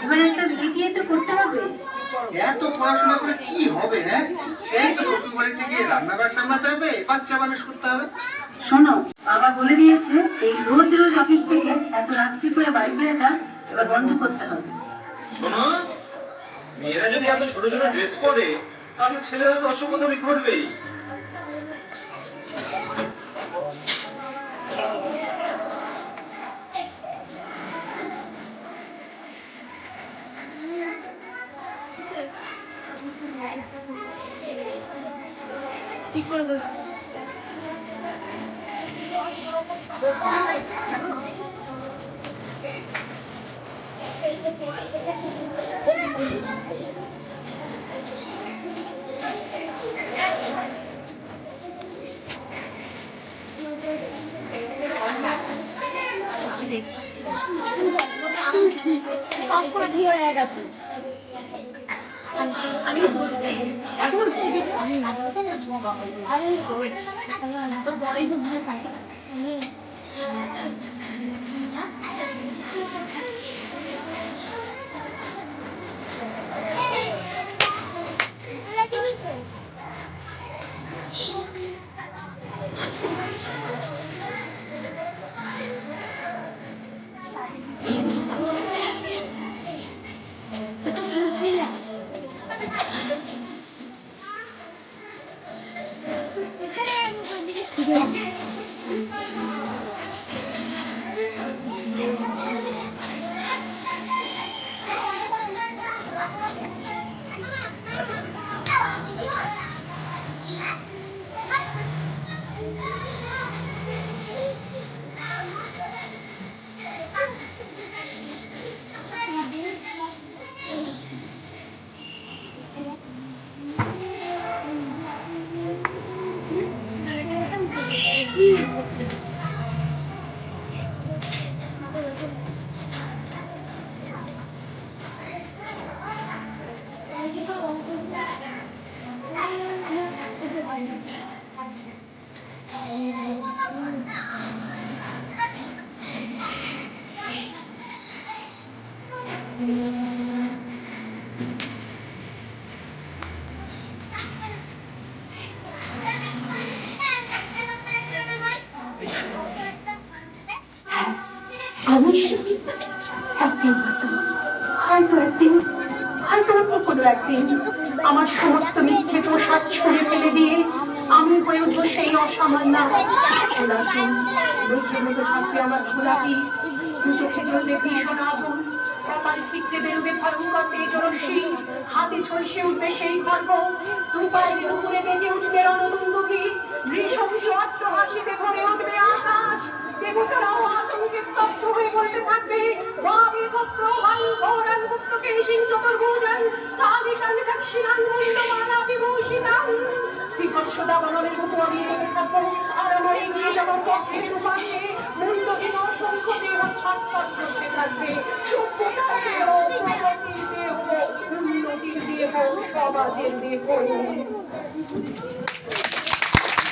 এবার একটা বিয়ে তো করতে হবে। এত পড়াশোনা করে কি হবে? হ্যাঁ, সেই তো শ্বশুর বাড়িতে গিয়ে রান্নাঘর সামলাতে হবে, বাচ্চা মানুষ করতে হবে। শোনো, বাবা বলে দিয়েছে এই রোজ রোজ অফিস থেকে এত রাত্রি করে বাড়ি ফেরাটা এবার বন্ধ করতে হবে। শোনো, মেয়েরা যদি এত ছোট ছোট ড্রেস পরে তাহলে ছেলেরা তো অসুবিধা ঘটবেই। ঠিক করে দেবো। আমার সমস্ত মিথ্যে পোশাক ছুঁড়ে ফেলে দিয়ে আমি হয়ে উঠবো সেই অসামান্য বৈঠের মতো থাকবে আমার গোলাপি, দু চোখে জ্বলবে ভীষণ আগুন, কপাল ঠিকতে বেরোবে ভয়ঙ্কর তেজরশ্মি, হাতে ঝলসে উঠবে সেই খড়গ, দু পায়ের উপরে বেজে উঠবে রণদুন্দুভি, নৃশংস অস্ত্র হাসিতে ভরে উঠবে আকাশ, দেবতারাও আতঙ্কে স্তব্ধ হয়ে বলতে থাকবে বাবি পুত্র ভয়ঙ্কর মুক্তকে সিং চতুর্ভুজং কালিকাং দক্ষিণাং মুন্ডমালা বিভূষিতাং। বিভৎস দাবানলের মতো আমি এগোতে থাকবো, আর আমার এগিয়ে যাবার পথে দুপাশে মুন্ডহীন অসংখ্য দেহ ছটফট করতে থাকবে। সভ্যতার দেহ, প্রগতির দেহ, উন্নতির দেহ, সমাজের দেহ।